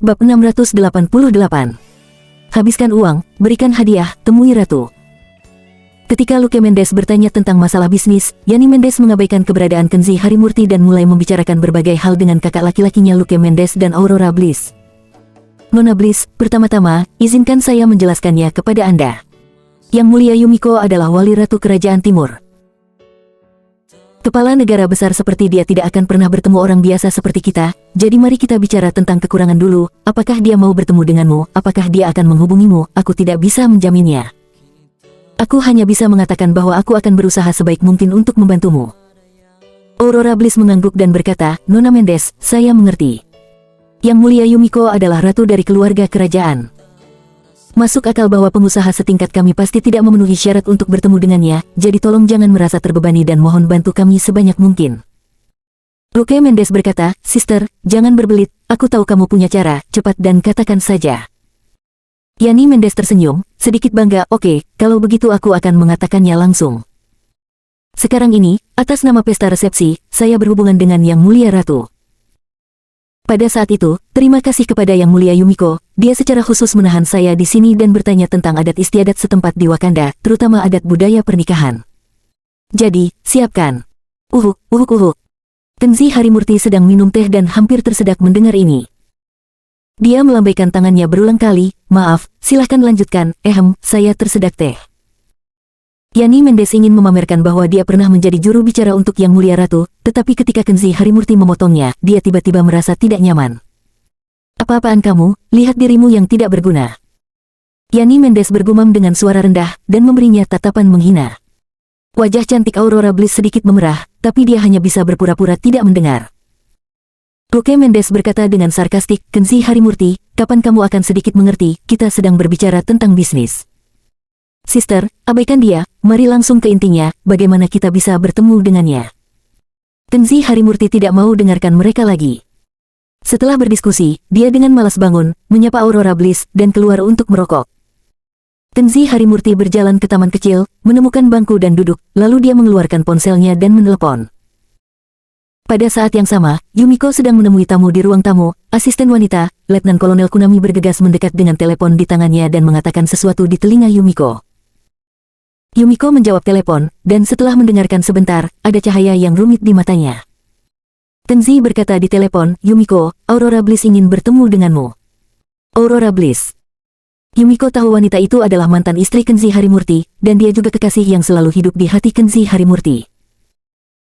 Bab 688. Habiskan uang, berikan hadiah, temui ratu. Ketika Luke Mendes bertanya tentang masalah bisnis, Yani Mendes mengabaikan keberadaan Kenzi Harimurti dan mulai membicarakan berbagai hal dengan kakak laki-lakinya Luke Mendes dan Aurora Bliss. Nona Bliss, pertama-tama, izinkan saya menjelaskannya kepada Anda. Yang Mulia Yumiko adalah wali ratu kerajaan timur. Kepala negara besar seperti dia tidak akan pernah bertemu orang biasa seperti kita, jadi mari kita bicara tentang kekurangan dulu. Apakah dia mau bertemu denganmu? Apakah dia akan menghubungimu? Aku tidak bisa menjaminnya. Aku hanya bisa mengatakan bahwa aku akan berusaha sebaik mungkin untuk membantumu. Aurora Bliss mengangguk dan berkata, Nona Mendes, saya mengerti. Yang Mulia Yumiko adalah ratu dari keluarga kerajaan. Masuk akal bahwa pengusaha setingkat kami pasti tidak memenuhi syarat untuk bertemu dengannya, jadi tolong jangan merasa terbebani dan mohon bantu kami sebanyak mungkin. Luke Mendes berkata, Sister, jangan berbelit, aku tahu kamu punya cara, cepat dan katakan saja. Yani Mendes tersenyum, sedikit bangga, oke, kalau begitu aku akan mengatakannya langsung. Sekarang ini, atas nama pesta resepsi, saya berhubungan dengan Yang Mulia Ratu. Pada saat itu, terima kasih kepada Yang Mulia Yumiko, dia secara khusus menahan saya di sini dan bertanya tentang adat istiadat setempat di Wakanda, terutama adat budaya pernikahan. Jadi, siapkan. Uhuk. Kenzi Harimurti sedang minum teh dan hampir tersedak mendengar ini. Dia melambaikan tangannya berulang kali, maaf, silahkan lanjutkan, saya tersedak teh. Yani Mendes ingin memamerkan bahwa dia pernah menjadi juru bicara untuk Yang Mulia Ratu, tetapi ketika Kenzi Harimurti memotongnya, dia tiba-tiba merasa tidak nyaman. Apa-apaan kamu, lihat dirimu yang tidak berguna. Yani Mendes bergumam dengan suara rendah, dan memberinya tatapan menghina. Wajah cantik Aurora Bliss sedikit memerah, tapi dia hanya bisa berpura-pura tidak mendengar. Luke Mendes berkata dengan sarkastik, Kenzi Harimurti, kapan kamu akan sedikit mengerti, kita sedang berbicara tentang bisnis. Sister, abaikan dia, mari langsung ke intinya, bagaimana kita bisa bertemu dengannya. Kenzi Harimurti tidak mau dengarkan mereka lagi. Setelah berdiskusi, dia dengan malas bangun, menyapa Aurora Bliss, dan keluar untuk merokok. Kenzi Harimurti berjalan ke taman kecil, menemukan bangku dan duduk, lalu dia mengeluarkan ponselnya dan menelepon. Pada saat yang sama, Yumiko sedang menemui tamu di ruang tamu. Asisten wanita, Letnan Kolonel Kunami bergegas mendekat dengan telepon di tangannya dan mengatakan sesuatu di telinga Yumiko. Yumiko menjawab telepon, dan setelah mendengarkan sebentar, ada cahaya yang rumit di matanya. Kenzi berkata di telepon, Yumiko, Aurora Bliss ingin bertemu denganmu. Aurora Bliss. Yumiko tahu wanita itu adalah mantan istri Kenzi Harimurti, dan dia juga kekasih yang selalu hidup di hati Kenzi Harimurti.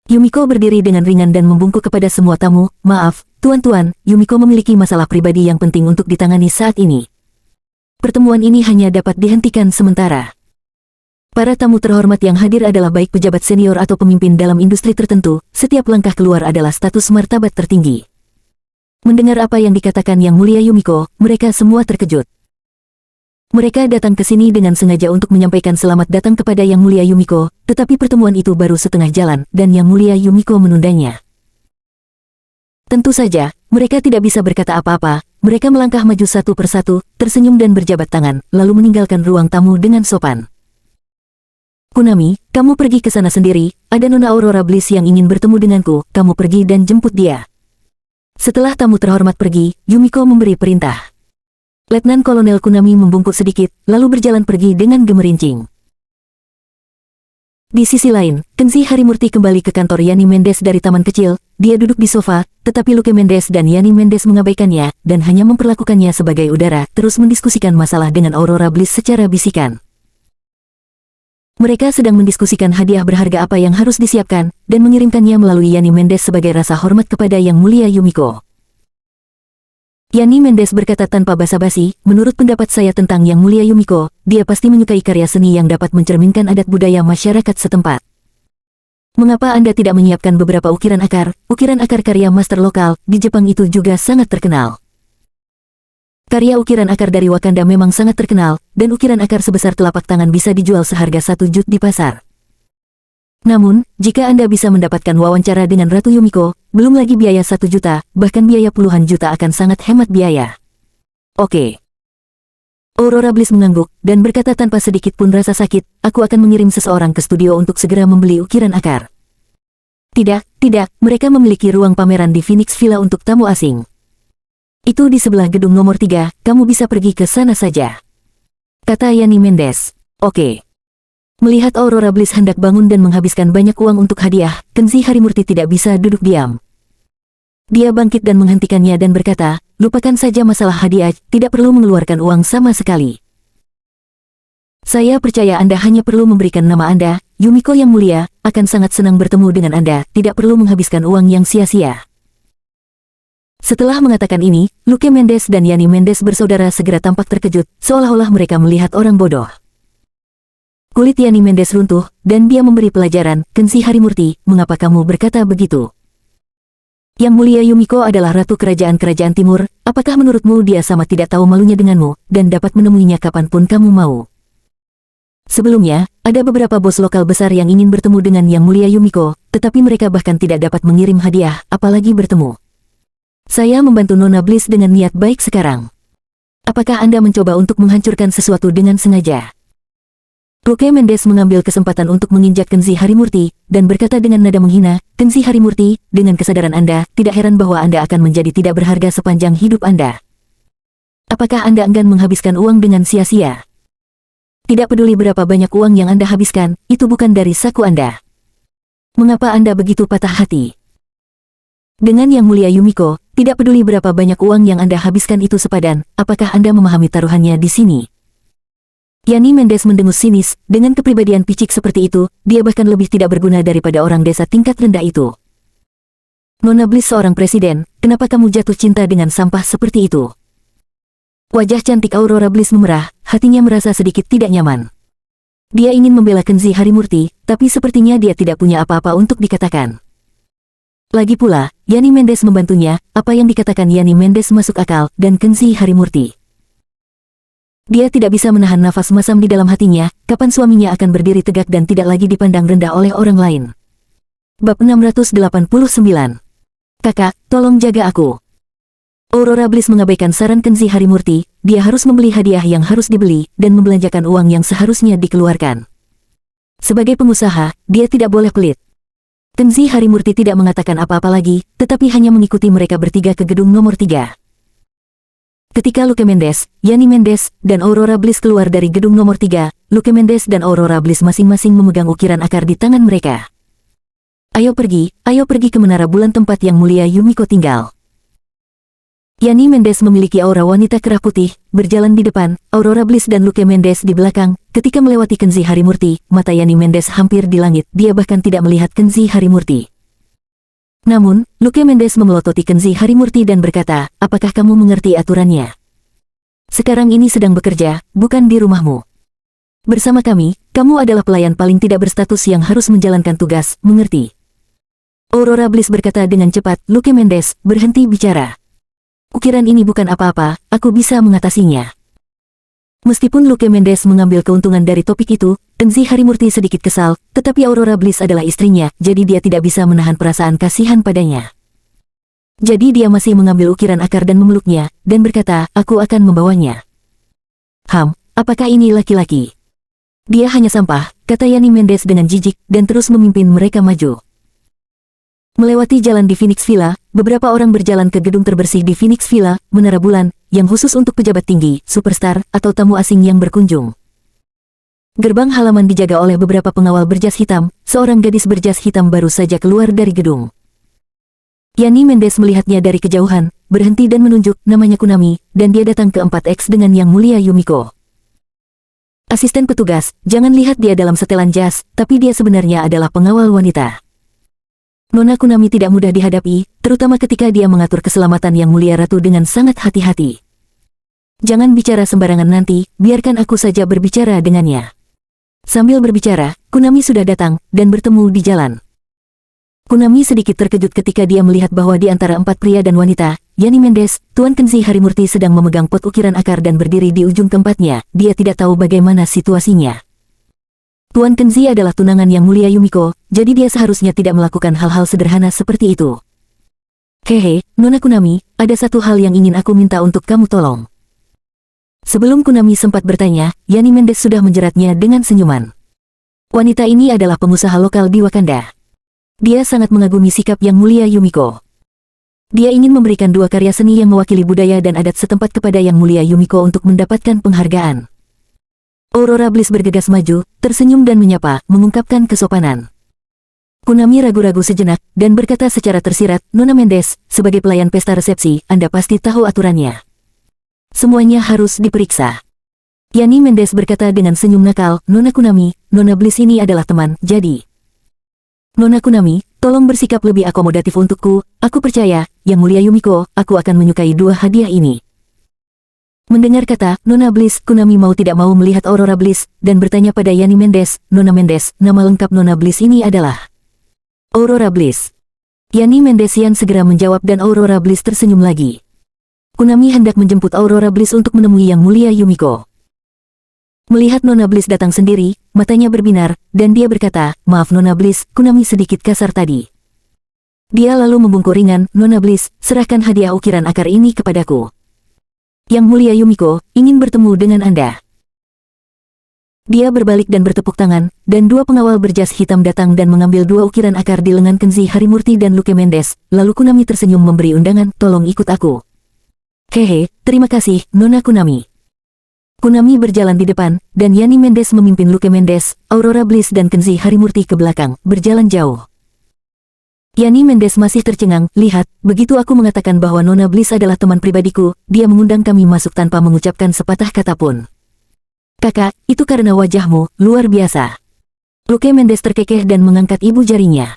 Yumiko berdiri dengan ringan dan membungkuk kepada semua tamu, maaf, tuan-tuan, Yumiko memiliki masalah pribadi yang penting untuk ditangani saat ini. Pertemuan ini hanya dapat dihentikan sementara. Para tamu terhormat yang hadir adalah baik pejabat senior atau pemimpin dalam industri tertentu, setiap langkah keluar adalah status martabat tertinggi. Mendengar apa yang dikatakan Yang Mulia Yumiko, mereka semua terkejut. Mereka datang ke sini dengan sengaja untuk menyampaikan selamat datang kepada Yang Mulia Yumiko, tetapi pertemuan itu baru setengah jalan, dan Yang Mulia Yumiko menundanya. Tentu saja, mereka tidak bisa berkata apa-apa, mereka melangkah maju satu persatu, tersenyum dan berjabat tangan, lalu meninggalkan ruang tamu dengan sopan. Kunami, kamu pergi ke sana sendiri, ada Nona Aurora Bliss yang ingin bertemu denganku, kamu pergi dan jemput dia. Setelah tamu terhormat pergi, Yumiko memberi perintah. Letnan Kolonel Kunami membungkuk sedikit, lalu berjalan pergi dengan gemerincing. Di sisi lain, Kenzi Harimurti kembali ke kantor Yani Mendes dari taman kecil, dia duduk di sofa, tetapi Luke Mendes dan Yani Mendes mengabaikannya, dan hanya memperlakukannya sebagai udara, terus mendiskusikan masalah dengan Aurora Bliss secara bisikan. Mereka sedang mendiskusikan hadiah berharga apa yang harus disiapkan, dan mengirimkannya melalui Yani Mendes sebagai rasa hormat kepada Yang Mulia Yumiko. Yani Mendes berkata tanpa basa-basi, menurut pendapat saya tentang Yang Mulia Yumiko, dia pasti menyukai karya seni yang dapat mencerminkan adat budaya masyarakat setempat. Mengapa Anda tidak menyiapkan beberapa ukiran akar karya master lokal, di Jepang itu juga sangat terkenal. Karya ukiran akar dari Wakanda memang sangat terkenal, dan ukiran akar sebesar telapak tangan bisa dijual seharga 1 juta di pasar. Namun, jika Anda bisa mendapatkan wawancara dengan Ratu Yumiko, belum lagi biaya 1 juta, bahkan biaya puluhan juta akan sangat hemat biaya. Oke. Aurora Bliss mengangguk, dan berkata tanpa sedikit pun rasa sakit, aku akan mengirim seseorang ke studio untuk segera membeli ukiran akar. Tidak, mereka memiliki ruang pameran di Phoenix Villa untuk tamu asing. Itu di sebelah gedung nomor 3, kamu bisa pergi ke sana saja. Kata Yani Mendes. Oke. Melihat Aurora Bliss hendak bangun dan menghabiskan banyak uang untuk hadiah, Kenzi Harimurti tidak bisa duduk diam. Dia bangkit dan menghentikannya dan berkata, lupakan saja masalah hadiah, tidak perlu mengeluarkan uang sama sekali. Saya percaya Anda hanya perlu memberikan nama Anda, Yumiko yang mulia, akan sangat senang bertemu dengan Anda, tidak perlu menghabiskan uang yang sia-sia. Setelah mengatakan ini, Luke Mendes dan Yani Mendes bersaudara segera tampak terkejut, seolah-olah mereka melihat orang bodoh. Kulit Yani Mendes runtuh, dan dia memberi pelajaran, Kenzi Harimurti, mengapa kamu berkata begitu? Yang mulia Yumiko adalah ratu kerajaan-kerajaan timur, apakah menurutmu dia sama tidak tahu malunya denganmu, dan dapat menemuinya kapanpun kamu mau? Sebelumnya, ada beberapa bos lokal besar yang ingin bertemu dengan Yang Mulia Yumiko, tetapi mereka bahkan tidak dapat mengirim hadiah, apalagi bertemu. Saya membantu Nona Bliss dengan niat baik sekarang. Apakah Anda mencoba untuk menghancurkan sesuatu dengan sengaja? Luke Mendes mengambil kesempatan untuk menginjak Kenzi Harimurti, dan berkata dengan nada menghina, Kenzi Harimurti, dengan kesadaran Anda, tidak heran bahwa Anda akan menjadi tidak berharga sepanjang hidup Anda. Apakah Anda enggan menghabiskan uang dengan sia-sia? Tidak peduli berapa banyak uang yang Anda habiskan, itu bukan dari saku Anda. Mengapa Anda begitu patah hati? Dengan Yang Mulia Yumiko, tidak peduli berapa banyak uang yang Anda habiskan itu sepadan, apakah Anda memahami taruhannya di sini? Yani Mendes mendengus sinis, dengan kepribadian picik seperti itu, dia bahkan lebih tidak berguna daripada orang desa tingkat rendah itu. Nona Bliss seorang presiden, kenapa kamu jatuh cinta dengan sampah seperti itu? Wajah cantik Aurora Bliss memerah, hatinya merasa sedikit tidak nyaman. Dia ingin membela Kenzi Harimurti, tapi sepertinya dia tidak punya apa-apa untuk dikatakan. Lagi pula, Yani Mendes membantunya, apa yang dikatakan Yani Mendes masuk akal, dan Kenzi Harimurti. Dia tidak bisa menahan nafas masam di dalam hatinya, kapan suaminya akan berdiri tegak dan tidak lagi dipandang rendah oleh orang lain. Bab 689. Kakak, tolong jaga aku. Aurora Bliss mengabaikan saran Kenzi Harimurti, dia harus membeli hadiah yang harus dibeli, dan membelanjakan uang yang seharusnya dikeluarkan. Sebagai pengusaha, dia tidak boleh pelit. Kenzi Harimurti tidak mengatakan apa-apa lagi, tetapi hanya mengikuti mereka bertiga ke gedung nomor 3. Ketika Luke Mendes, Yani Mendes, dan Aurora Bliss keluar dari gedung nomor 3, Luke Mendes dan Aurora Bliss masing-masing memegang ukiran akar di tangan mereka. Ayo pergi ke menara bulan tempat Yang Mulia Yumiko tinggal. Yani Mendes memiliki aura wanita kerah putih, berjalan di depan, Aurora Bliss dan Luke Mendes di belakang. Ketika melewati Kenzi Harimurti, mata Yani Mendes hampir di langit, dia bahkan tidak melihat Kenzi Harimurti. Namun, Luke Mendes memelototi Kenzi Harimurti dan berkata, apakah kamu mengerti aturannya? Sekarang ini sedang bekerja, bukan di rumahmu. Bersama kami, kamu adalah pelayan paling tidak berstatus yang harus menjalankan tugas, mengerti? Aurora Bliss berkata dengan cepat, Luke Mendes, berhenti bicara. Ukiran ini bukan apa-apa, aku bisa mengatasinya. Meskipun Luke Mendes mengambil keuntungan dari topik itu, Kenzi Harimurti sedikit kesal, tetapi Aurora Bliss adalah istrinya, jadi dia tidak bisa menahan perasaan kasihan padanya. Jadi dia masih mengambil ukiran akar dan memeluknya, dan berkata, aku akan membawanya. Apakah ini laki-laki? Dia hanya sampah, kata Yani Mendes dengan jijik, dan terus memimpin mereka maju. Melewati jalan di Phoenix Villa, beberapa orang berjalan ke gedung terbersih di Phoenix Villa, Menara Bulan, yang khusus untuk pejabat tinggi, superstar, atau tamu asing yang berkunjung. Gerbang halaman dijaga oleh beberapa pengawal berjas hitam, seorang gadis berjas hitam baru saja keluar dari gedung. Yani Mendes melihatnya dari kejauhan, berhenti dan menunjuk, namanya Kunami, dan dia datang ke 4X dengan Yang Mulia Yumiko. Asisten petugas, jangan lihat dia dalam setelan jas, tapi dia sebenarnya adalah pengawal wanita. Nona Kunami tidak mudah dihadapi, terutama ketika dia mengatur keselamatan Yang Mulia Ratu dengan sangat hati-hati. Jangan bicara sembarangan nanti, biarkan aku saja berbicara dengannya. Sambil berbicara, Kunami sudah datang, dan bertemu di jalan. Kunami sedikit terkejut ketika dia melihat bahwa di antara 4 pria dan wanita, Yani Mendes, Tuan Kenzi Harimurti sedang memegang pot ukiran akar dan berdiri di ujung tempatnya, dia tidak tahu bagaimana situasinya. Tuan Kenzi adalah tunangan Yang Mulia Yumiko, jadi dia seharusnya tidak melakukan hal-hal sederhana seperti itu. Hehe, Nona Kunami, ada satu hal yang ingin aku minta untuk kamu tolong. Sebelum Kunami sempat bertanya, Yani Mendes sudah menjeratnya dengan senyuman. Wanita ini adalah pengusaha lokal di Wakanda. Dia sangat mengagumi sikap Yang Mulia Yumiko. Dia ingin memberikan dua karya seni yang mewakili budaya dan adat setempat kepada Yang Mulia Yumiko untuk mendapatkan penghargaan. Aurora Bliss bergegas maju, tersenyum dan menyapa, mengungkapkan kesopanan. Kunami ragu-ragu sejenak, dan berkata secara tersirat, Nona Mendes, sebagai pelayan pesta resepsi, Anda pasti tahu aturannya. Semuanya harus diperiksa. Yani Mendes berkata dengan senyum nakal, Nona Kunami, Nona Bliss ini adalah teman, jadi. Nona Kunami, tolong bersikap lebih akomodatif untukku, aku percaya, Yang Mulia Yumiko, aku akan menyukai dua hadiah ini. Mendengar kata, Nona Bliss, Kunami mau tidak mau melihat Aurora Bliss, dan bertanya pada Yani Mendes, Nona Mendes, nama lengkap Nona Bliss ini adalah Aurora Bliss. Yani Mendesian segera menjawab dan Aurora Bliss tersenyum lagi. Kunami hendak menjemput Aurora Bliss untuk menemui Yang Mulia Yumiko. Melihat Nona Bliss datang sendiri, matanya berbinar, dan dia berkata, maaf Nona Bliss, Kunami sedikit kasar tadi. Dia lalu membungkuk ringan, Nona Bliss, serahkan hadiah ukiran akar ini kepadaku. Yang Mulia Yumiko, ingin bertemu dengan Anda. Dia berbalik dan bertepuk tangan, dan dua pengawal berjas hitam datang dan mengambil dua ukiran akar di lengan Kenzi Harimurti dan Luke Mendes, lalu Kunami tersenyum memberi undangan, tolong ikut aku. Hehe, terima kasih, Nona Kunami. Kunami berjalan di depan, dan Yani Mendes memimpin Luke Mendes, Aurora Bliss dan Kenzi Harimurti ke belakang, berjalan jauh. Yani Mendes masih tercengang, lihat, begitu aku mengatakan bahwa Nona Bliss adalah teman pribadiku, dia mengundang kami masuk tanpa mengucapkan sepatah kata pun. Kakak, itu karena wajahmu, luar biasa. Luke Mendes terkekeh dan mengangkat ibu jarinya.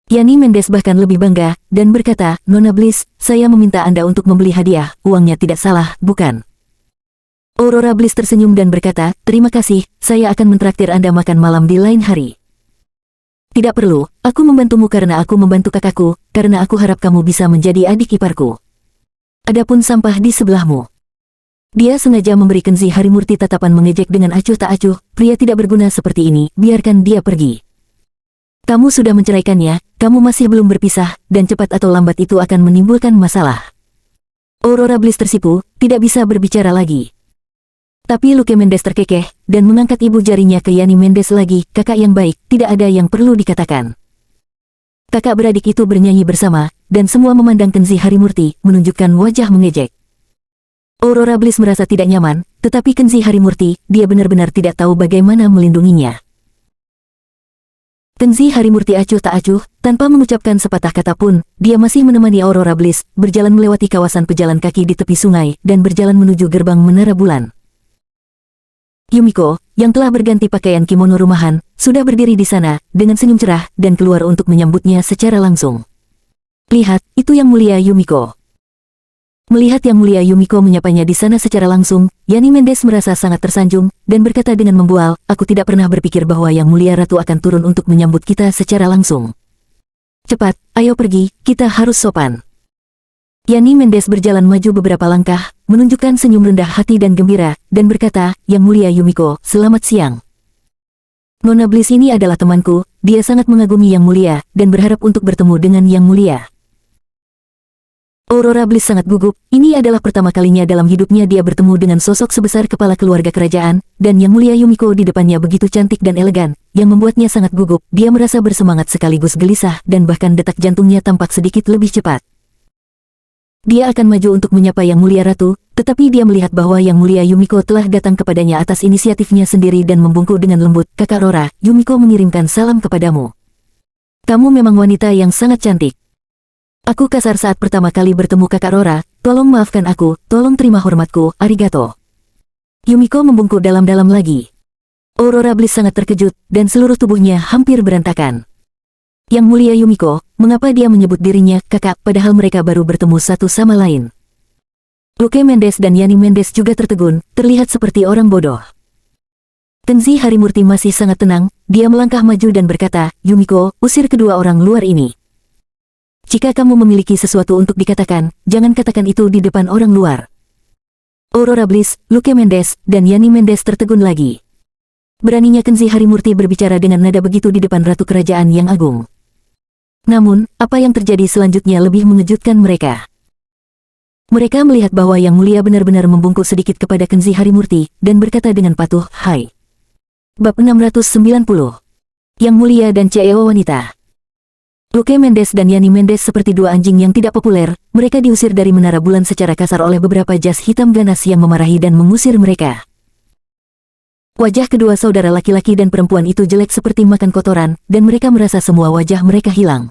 Yani Mendes bahkan lebih bangga, dan berkata, Nona Bliss, saya meminta Anda untuk membeli hadiah, uangnya tidak salah, bukan? Aurora Bliss tersenyum dan berkata, terima kasih, saya akan mentraktir Anda makan malam di lain hari. Tidak perlu, aku membantumu karena aku membantu kakakku, karena aku harap kamu bisa menjadi adik iparku. Adapun sampah di sebelahmu. Dia sengaja memberi Kenzi Harimurti tatapan mengejek dengan acuh tak acuh, pria tidak berguna seperti ini, biarkan dia pergi. Kamu sudah menceraikannya, kamu masih belum berpisah, dan cepat atau lambat itu akan menimbulkan masalah. Aurora Bliss tersipu, tidak bisa berbicara lagi. Tapi Luke Mendes terkekeh, dan mengangkat ibu jarinya ke Yani Mendes lagi, kakak yang baik, tidak ada yang perlu dikatakan. Kakak beradik itu bernyanyi bersama, dan semua memandang Kenzi Harimurti, menunjukkan wajah mengejek. Aurora Bliss merasa tidak nyaman, tetapi Kenzi Harimurti, dia benar-benar tidak tahu bagaimana melindunginya. Kenzi Harimurti acuh tak acuh, tanpa mengucapkan sepatah kata pun, dia masih menemani Aurora Bliss, berjalan melewati kawasan pejalan kaki di tepi sungai, dan berjalan menuju gerbang Menara Bulan. Yumiko, yang telah berganti pakaian kimono rumahan, sudah berdiri di sana, dengan senyum cerah, dan keluar untuk menyambutnya secara langsung. Lihat, itu Yang Mulia Yumiko. Melihat Yang Mulia Yumiko menyapanya di sana secara langsung, Yani Mendes merasa sangat tersanjung, dan berkata dengan membual, aku tidak pernah berpikir bahwa Yang Mulia Ratu akan turun untuk menyambut kita secara langsung. Cepat, ayo pergi, kita harus sopan. Yani Mendes berjalan maju beberapa langkah, menunjukkan senyum rendah hati dan gembira, dan berkata, Yang Mulia Yumiko, selamat siang. Nona Bliss ini adalah temanku, dia sangat mengagumi Yang Mulia, dan berharap untuk bertemu dengan Yang Mulia. Aurora Bliss sangat gugup, ini adalah pertama kalinya dalam hidupnya dia bertemu dengan sosok sebesar kepala keluarga kerajaan, dan Yang Mulia Yumiko di depannya begitu cantik dan elegan, yang membuatnya sangat gugup, dia merasa bersemangat sekaligus gelisah, dan bahkan detak jantungnya tampak sedikit lebih cepat. Dia akan maju untuk menyapa Yang Mulia Ratu, tetapi dia melihat bahwa Yang Mulia Yumiko telah datang kepadanya atas inisiatifnya sendiri dan membungkuk dengan lembut, Kakak Aurora, Yumiko mengirimkan salam kepadamu. Kamu memang wanita yang sangat cantik. Aku kasar saat pertama kali bertemu Kakak Aurora, tolong maafkan aku, tolong terima hormatku, arigato. Yumiko membungkuk dalam-dalam lagi. Aurora Bliss sangat terkejut, dan seluruh tubuhnya hampir berantakan. Yang Mulia Yumiko, mengapa dia menyebut dirinya kakak, padahal mereka baru bertemu satu sama lain? Luke Mendes dan Yani Mendes juga tertegun, terlihat seperti orang bodoh. Kenzi Harimurti masih sangat tenang, dia melangkah maju dan berkata, Yumiko, usir kedua orang luar ini. Jika kamu memiliki sesuatu untuk dikatakan, jangan katakan itu di depan orang luar. Aurora Bliss, Luke Mendes, dan Yani Mendes tertegun lagi. Beraninya Kenzi Harimurti berbicara dengan nada begitu di depan Ratu Kerajaan yang Agung. Namun, apa yang terjadi selanjutnya lebih mengejutkan mereka. Mereka melihat bahwa Yang Mulia benar-benar membungkuk sedikit kepada Kenzi Harimurti, dan berkata dengan patuh, "Hai." Bab 690. Yang Mulia dan CEO Wanita. Luke Mendes dan Yani Mendes seperti dua anjing yang tidak populer, mereka diusir dari Menara Bulan secara kasar oleh beberapa jas hitam ganas yang memarahi dan mengusir mereka. Wajah kedua saudara laki-laki dan perempuan itu jelek seperti makan kotoran, dan mereka merasa semua wajah mereka hilang.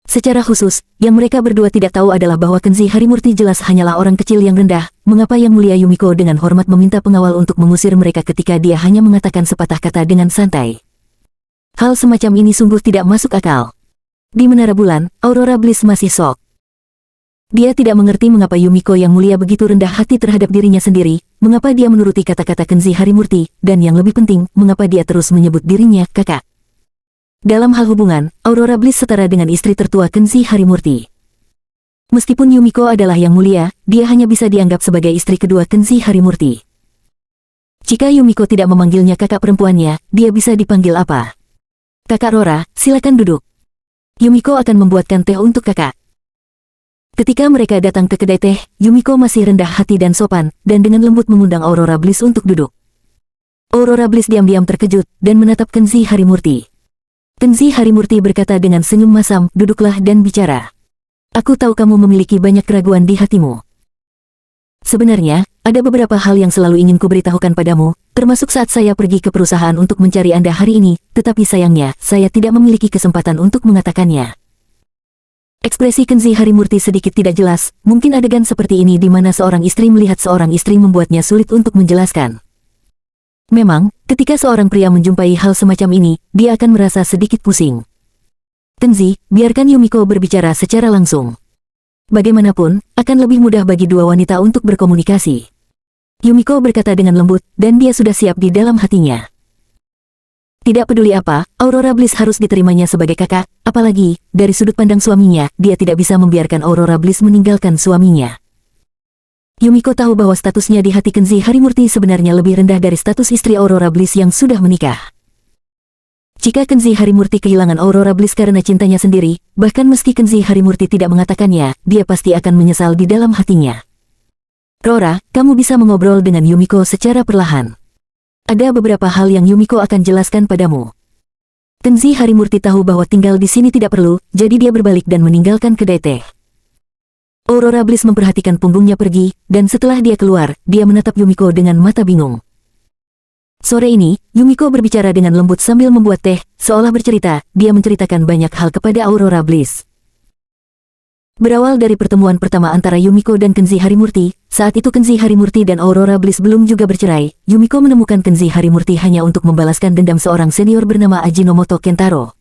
Secara khusus, yang mereka berdua tidak tahu adalah bahwa Kenzi Harimurti jelas hanyalah orang kecil yang rendah. Mengapa Yang Mulia Yumiko dengan hormat meminta pengawal untuk mengusir mereka ketika dia hanya mengatakan sepatah kata dengan santai? Hal semacam ini sungguh tidak masuk akal. Di Menara Bulan, Aurora Bliss masih shock. Dia tidak mengerti mengapa Yumiko Yang Mulia begitu rendah hati terhadap dirinya sendiri, mengapa dia menuruti kata-kata Kenzi Harimurti, dan yang lebih penting, mengapa dia terus menyebut dirinya kakak. Dalam hal hubungan, Aurora Bliss setara dengan istri tertua Kenzi Harimurti. Meskipun Yumiko adalah Yang Mulia, dia hanya bisa dianggap sebagai istri kedua Kenzi Harimurti. Jika Yumiko tidak memanggilnya kakak perempuannya, dia bisa dipanggil apa? "Kakak Rora, silakan duduk. Yumiko akan membuatkan teh untuk kakak." Ketika mereka datang ke kedai teh, Yumiko masih rendah hati dan sopan, dan dengan lembut mengundang Aurora Bliss untuk duduk. Aurora Bliss diam-diam terkejut, dan menatap Kenzi Harimurti. Kenzi Harimurti berkata dengan senyum masam, "Duduklah dan bicara. Aku tahu kamu memiliki banyak keraguan di hatimu. Sebenarnya, ada beberapa hal yang selalu ingin kuberitahukan padamu, termasuk saat saya pergi ke perusahaan untuk mencari Anda hari ini, tetapi sayangnya, saya tidak memiliki kesempatan untuk mengatakannya." Ekspresi Kenzi Harimurti sedikit tidak jelas, mungkin adegan seperti ini di mana seorang istri melihat seorang istri membuatnya sulit untuk menjelaskan. Memang, ketika seorang pria menjumpai hal semacam ini, dia akan merasa sedikit pusing. "Kenzi, biarkan Yumiko berbicara secara langsung. Bagaimanapun, akan lebih mudah bagi dua wanita untuk berkomunikasi." Yumiko berkata dengan lembut, dan dia sudah siap di dalam hatinya. Tidak peduli apa, Aurora Bliss harus diterimanya sebagai kakak, apalagi, dari sudut pandang suaminya, dia tidak bisa membiarkan Aurora Bliss meninggalkan suaminya. Yumiko tahu bahwa statusnya di hati Kenzi Harimurti sebenarnya lebih rendah dari status istri Aurora Bliss yang sudah menikah. Jika Kenzi Harimurti kehilangan Aurora Bliss karena cintanya sendiri, bahkan meski Kenzi Harimurti tidak mengatakannya, dia pasti akan menyesal di dalam hatinya. "Rora, kamu bisa mengobrol dengan Yumiko secara perlahan. Ada beberapa hal yang Yumiko akan jelaskan padamu." Kenzi Harimurti tahu bahwa tinggal di sini tidak perlu, jadi dia berbalik dan meninggalkan kedai teh. Aurora Bliss memperhatikan punggungnya pergi, dan setelah dia keluar, dia menatap Yumiko dengan mata bingung. Sore ini, Yumiko berbicara dengan lembut sambil membuat teh, seolah bercerita, dia menceritakan banyak hal kepada Aurora Bliss. Berawal dari pertemuan pertama antara Yumiko dan Kenzi Harimurti, saat itu Kenzi Harimurti dan Aurora Bliss belum juga bercerai, Yumiko menemukan Kenzi Harimurti hanya untuk membalaskan dendam seorang senior bernama Ajinomoto Kentaro.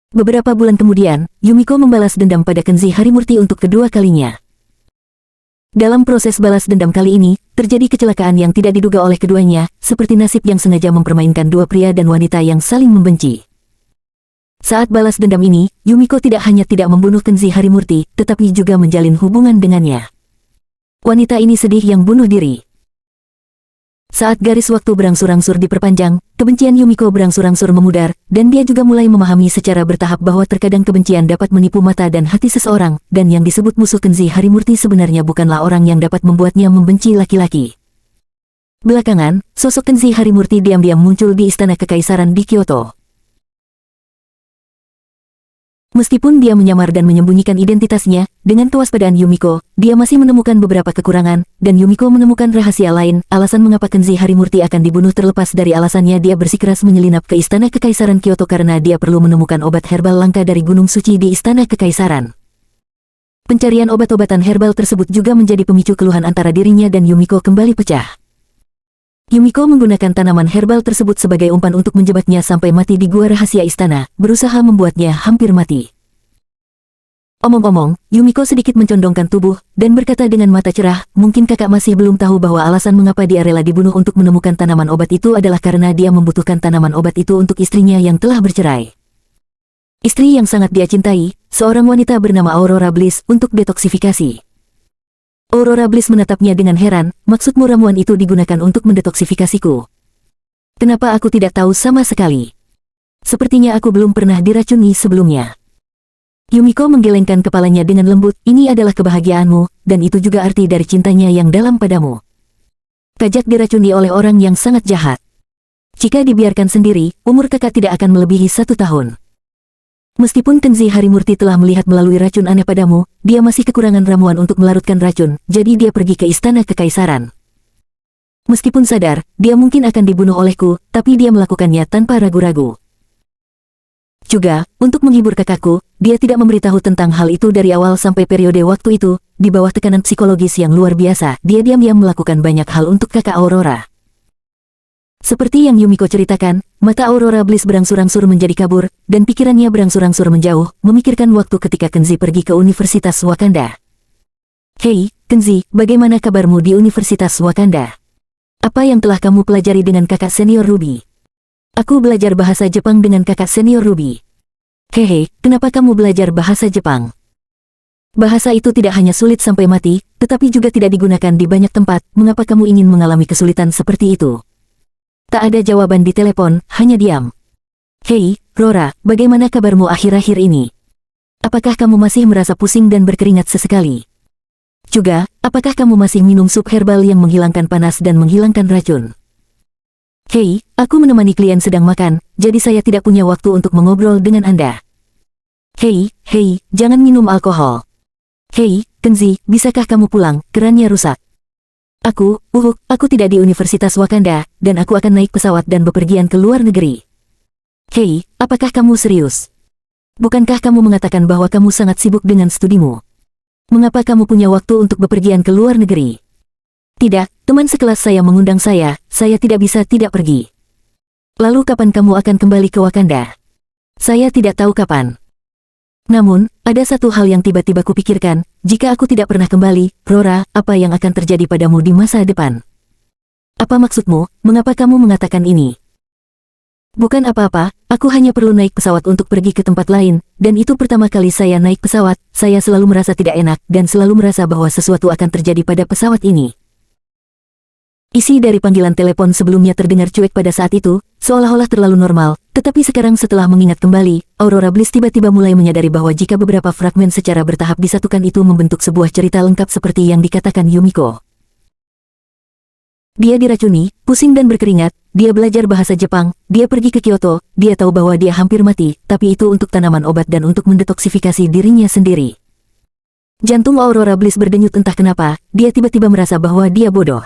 Beberapa bulan kemudian, Yumiko membalas dendam pada Kenzi Harimurti untuk kedua kalinya. Dalam proses balas dendam kali ini, terjadi kecelakaan yang tidak diduga oleh keduanya, seperti nasib yang sengaja mempermainkan dua pria dan wanita yang saling membenci. Saat balas dendam ini, Yumiko tidak hanya tidak membunuh Kenzi Harimurti, tetapi juga menjalin hubungan dengannya. Wanita ini sedih yang bunuh diri. Saat garis waktu berangsur-angsur diperpanjang, kebencian Yumiko berangsur-angsur memudar, dan dia juga mulai memahami secara bertahap bahwa terkadang kebencian dapat menipu mata dan hati seseorang, dan yang disebut musuh Kenzi Harimurti sebenarnya bukanlah orang yang dapat membuatnya membenci laki-laki. Belakangan, sosok Kenzi Harimurti diam-diam muncul di Istana Kekaisaran di Kyoto. Meskipun dia menyamar dan menyembunyikan identitasnya, dengan kewaspadaan Yumiko, dia masih menemukan beberapa kekurangan, dan Yumiko menemukan rahasia lain, alasan mengapa Kenzi Harimurti akan dibunuh terlepas dari alasannya dia bersikeras menyelinap ke Istana Kekaisaran Kyoto karena dia perlu menemukan obat herbal langka dari Gunung Suci di Istana Kekaisaran. Pencarian obat-obatan herbal tersebut juga menjadi pemicu keluhan antara dirinya dan Yumiko kembali pecah. Yumiko menggunakan tanaman herbal tersebut sebagai umpan untuk menjebatnya sampai mati di gua rahasia istana, berusaha membuatnya hampir mati. Omong-omong, Yumiko sedikit mencondongkan tubuh, dan berkata dengan mata cerah, "Mungkin kakak masih belum tahu bahwa alasan mengapa dia rela dibunuh untuk menemukan tanaman obat itu adalah karena dia membutuhkan tanaman obat itu untuk istrinya yang telah bercerai. Istri yang sangat dia cintai, seorang wanita bernama Aurora Bliss, untuk detoksifikasi." Aurora Bliss menatapnya dengan heran, "Maksudmu ramuan itu digunakan untuk mendetoksifikasiku? Kenapa aku tidak tahu sama sekali? Sepertinya aku belum pernah diracuni sebelumnya." Yumiko menggelengkan kepalanya dengan lembut, ini adalah kebahagiaanmu, dan itu juga arti dari cintanya yang dalam padamu. Kajak diracuni oleh orang yang sangat jahat. Jika dibiarkan sendiri, umur kakak tidak akan melebihi 1 tahun. Meskipun Kenzi Harimurti telah melihat melalui racun aneh padamu, dia masih kekurangan ramuan untuk melarutkan racun, jadi dia pergi ke istana kekaisaran. Meskipun sadar, dia mungkin akan dibunuh olehku, tapi dia melakukannya tanpa ragu-ragu. Juga, untuk menghibur kakakku, dia tidak memberitahu tentang hal itu dari awal sampai periode waktu itu, di bawah tekanan psikologis yang luar biasa, dia diam-diam melakukan banyak hal untuk kakak Aurora. Seperti yang Yumiko ceritakan, mata Aurora Bliss berangsur-angsur menjadi kabur, dan pikirannya berangsur-angsur menjauh, memikirkan waktu ketika Kenzi pergi ke Universitas Wakanda. Hei, Kenzi, bagaimana kabarmu di Universitas Wakanda? Apa yang telah kamu pelajari dengan kakak senior Ruby? Aku belajar bahasa Jepang dengan kakak senior Ruby. Hehe, kenapa kamu belajar bahasa Jepang? Bahasa itu tidak hanya sulit sampai mati, tetapi juga tidak digunakan di banyak tempat. Mengapa kamu ingin mengalami kesulitan seperti itu? Tak ada jawaban di telepon, hanya diam. Hei, Rora, bagaimana kabarmu akhir-akhir ini? Apakah kamu masih merasa pusing dan berkeringat sesekali? Juga, apakah kamu masih minum sup herbal yang menghilangkan panas dan menghilangkan racun? Hei, aku menemani klien sedang makan, jadi saya tidak punya waktu untuk mengobrol dengan Anda. Hei, jangan minum alkohol. Hei, Kenzi, bisakah kamu pulang, kerannya rusak. Aku tidak di Universitas Wakanda, dan aku akan naik pesawat dan bepergian ke luar negeri. Hei, apakah kamu serius? Bukankah kamu mengatakan bahwa kamu sangat sibuk dengan studimu? Mengapa kamu punya waktu untuk bepergian ke luar negeri? Tidak, teman sekelas saya mengundang saya tidak bisa tidak pergi. Lalu kapan kamu akan kembali ke Wakanda? Saya tidak tahu kapan. Namun, ada satu hal yang tiba-tiba kupikirkan, jika aku tidak pernah kembali, Rora, apa yang akan terjadi padamu di masa depan? Apa maksudmu, mengapa kamu mengatakan ini? Bukan apa-apa, aku hanya perlu naik pesawat untuk pergi ke tempat lain, dan itu pertama kali saya naik pesawat, saya selalu merasa tidak enak, dan selalu merasa bahwa sesuatu akan terjadi pada pesawat ini. Isi dari panggilan telepon sebelumnya terdengar cuek pada saat itu, seolah-olah terlalu normal, tetapi sekarang setelah mengingat kembali, Aurora Bliss tiba-tiba mulai menyadari bahwa jika beberapa fragmen secara bertahap disatukan itu membentuk sebuah cerita lengkap seperti yang dikatakan Yumiko. Dia diracuni, pusing dan berkeringat, dia belajar bahasa Jepang, dia pergi ke Kyoto, dia tahu bahwa dia hampir mati, tapi itu untuk tanaman obat dan untuk mendetoksifikasi dirinya sendiri. Jantung Aurora Bliss berdenyut entah kenapa, dia tiba-tiba merasa bahwa dia bodoh.